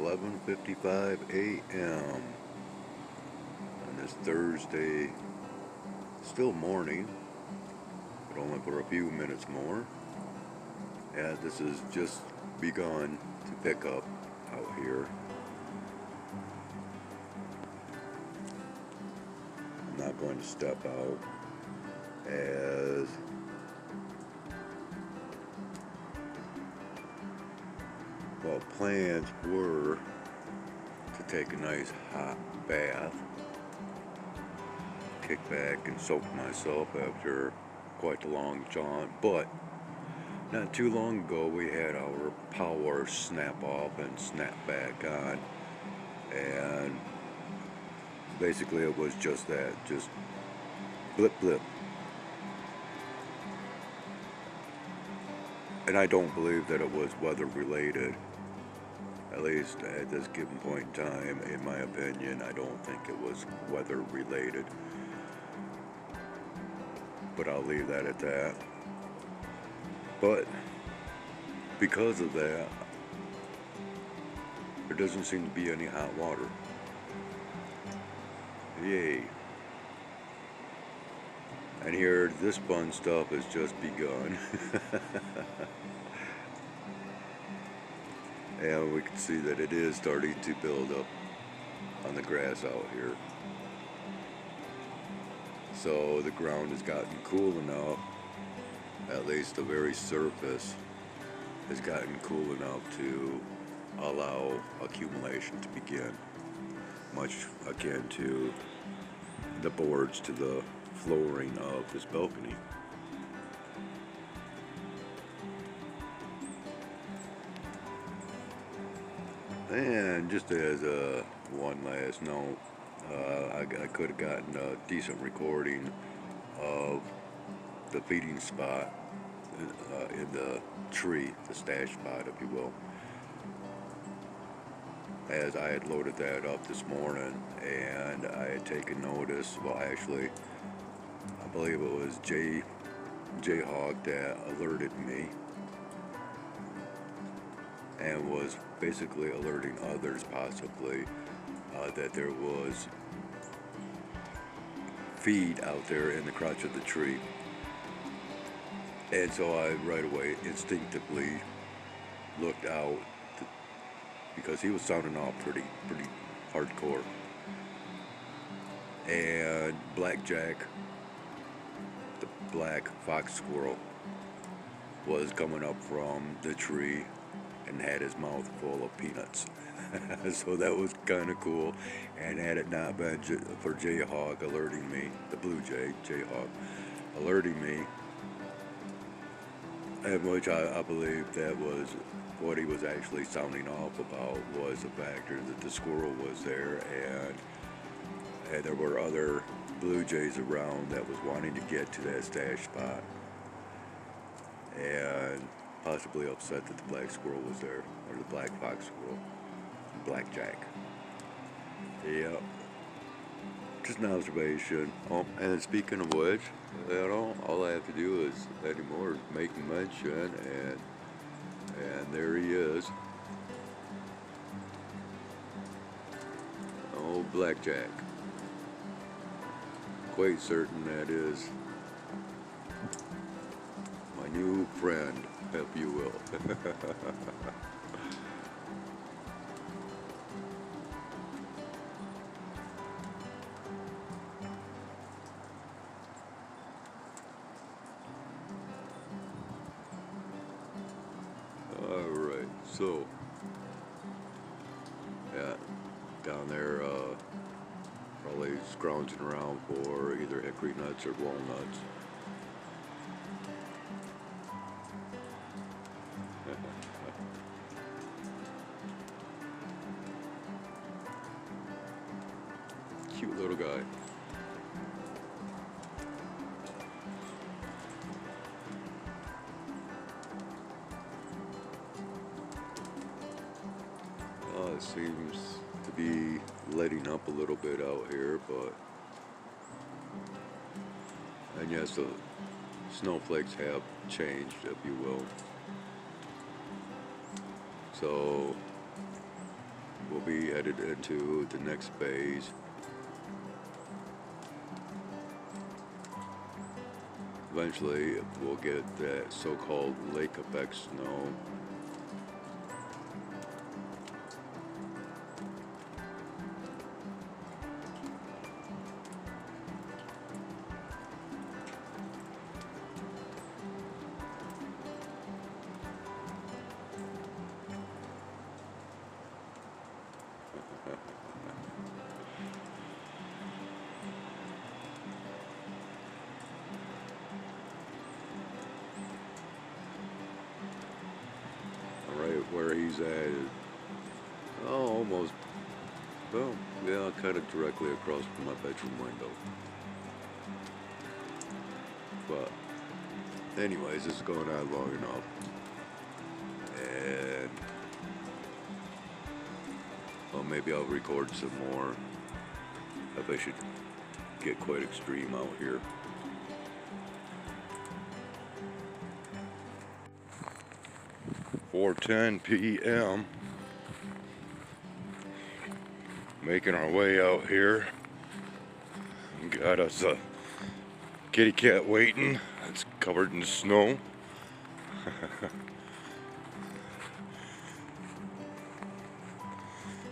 11:55 a.m. on this Thursday. Still morning, but only for a few minutes more. And this has just begun to pick up out here. I'm not going to step out as well. Plans were to take a nice hot bath, kick back and soak myself after quite a long jaunt, but not too long ago we had our power snap off and snap back on, and basically it was just that, just blip blip. And I don't believe that it was weather related, at least at this given point in time. In my opinion, I don't think it was weather related, but I'll leave that at that. But because of that, there doesn't seem to be any hot water. Yay. And here, this fun stuff has just begun. And we can see that it is starting to build up on the grass out here. So the ground has gotten cool enough, at least the very surface has gotten cool enough to allow accumulation to begin, much akin to the boards to the flooring of this balcony. And just as one last note, I could have gotten a decent recording of the feeding spot in the tree, the stash spot, if you will, as I had loaded that up this morning, and I had taken notice. Well, actually, I believe it was Jayhawk that alerted me and was basically alerting others possibly that there was feed out there in the crotch of the tree. And so I right away instinctively looked out because he was sounding off pretty hardcore. And Blackjack, the black fox squirrel, was coming up from the tree and had his mouth full of peanuts. So that was kind of cool. And had it not been for Jayhawk alerting me, the blue jay, Jayhawk, alerting me, and which I believe that was what he was actually sounding off about, was the factor that the squirrel was there, and there were other blue jays around that was wanting to get to that stash spot, and possibly upset that the black squirrel was there, or the black fox squirrel, Blackjack. Yeah, just an observation. Oh, and speaking of which, all I have to do is anymore is make mention, and there he is. Oh, Blackjack. Quite certain that is my new friend, if you will. Alright, so, yeah, down there, probably scrounging around for either hickory nuts or walnuts. Cute little guy. It seems to be letting up a little bit out here, but, and yes, the snowflakes have changed, if you will. So we'll be headed into the next phase. Eventually, we'll get that so-called lake effect snow. Right where he's at is, almost, well, yeah, kind of directly across from my bedroom window. But anyways, this is going on long enough, and well, maybe I'll record some more if I should get quite extreme out here. 4:10 p.m. Making our way out here. Got us a kitty cat waiting. It's covered in snow.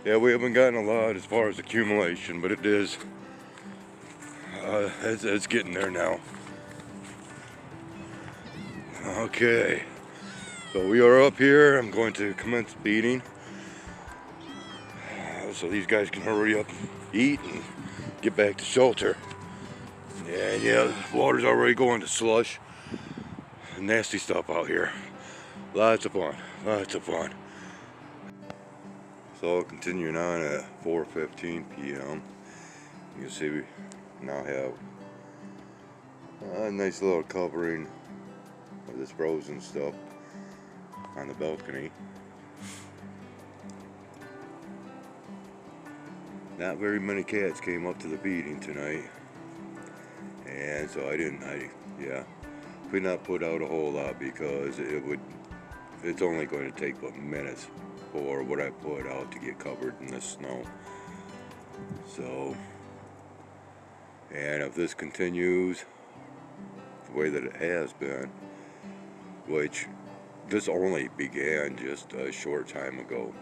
Yeah, we haven't gotten a lot as far as accumulation, but it is. It's getting there now. Okay. So we are up here. I'm going to commence beating. So these guys can hurry up, eat, and get back to shelter. And yeah, the water's already going to slush. Nasty stuff out here. Lots of fun. Lots of fun. So continuing on at 4:15 p.m. You can see we now have a nice little covering of this frozen stuff on the balcony. Not very many cats came up to the beating tonight, and so I could not put out a whole lot because it's only going to take but minutes for what I put out to get covered in the snow. So, and if this continues the way that it has been, which this only began just a short time ago,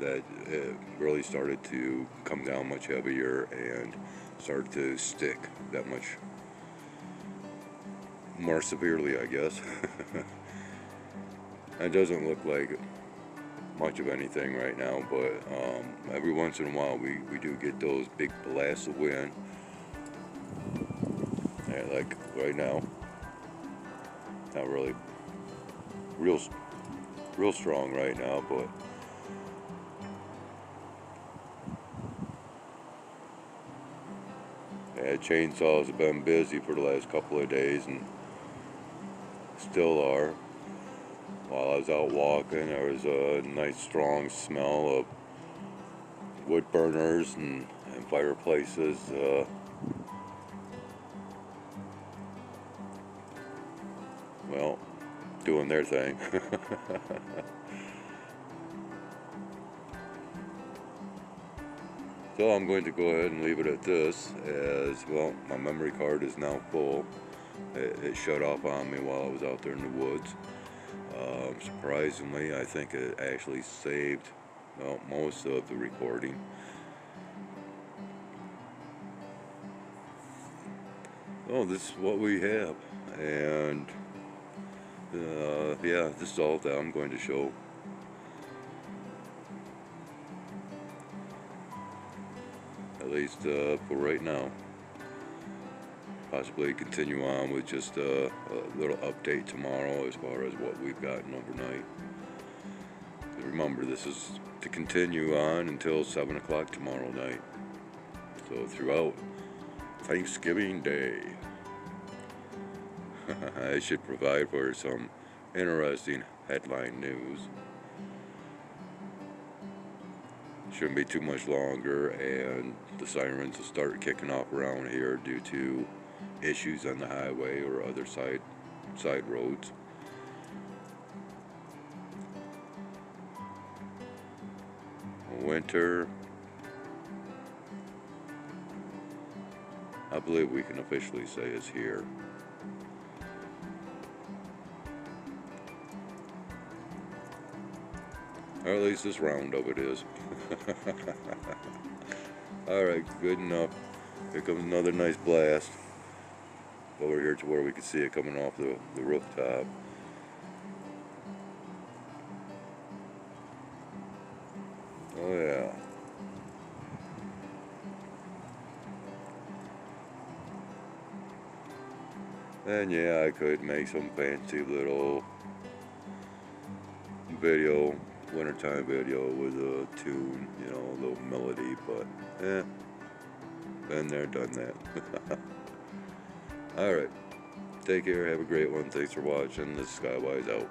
that it really started to come down much heavier and started to stick that much more severely, I guess. It doesn't look like much of anything right now, but every once in a while we do get those big blasts of wind. And like right now, not really real strong right now, but yeah, chainsaws have been busy for the last couple of days and still are. While I was out walking, there was a nice strong smell of wood burners and fireplaces. Well, doing their thing. So I'm going to go ahead and leave it at this, as well, my memory card is now full. It shut off on me while I was out there in the woods. Surprisingly, I think it actually saved, well, most of the recording. Oh, this is what we have, and yeah, this is all that I'm going to show. At least for right now. Possibly continue on with just a little update tomorrow as far as what we've gotten overnight. Remember, this is to continue on until 7 o'clock tomorrow night. So throughout Thanksgiving Day. I should provide for some interesting headline news. Shouldn't be too much longer, and the sirens will start kicking off around here due to issues on the highway or other side roads. Winter, I believe we can officially say, is here. Or at least this round of it is. Alright, good enough. Here comes another nice blast. Over here to where we can see it coming off the rooftop. Oh yeah. And yeah, I could make some fancy little video, wintertime video with a tune, you know, a little melody, but been there, done that. Alright, take care, have a great one, thanks for watching, this is Skywise out.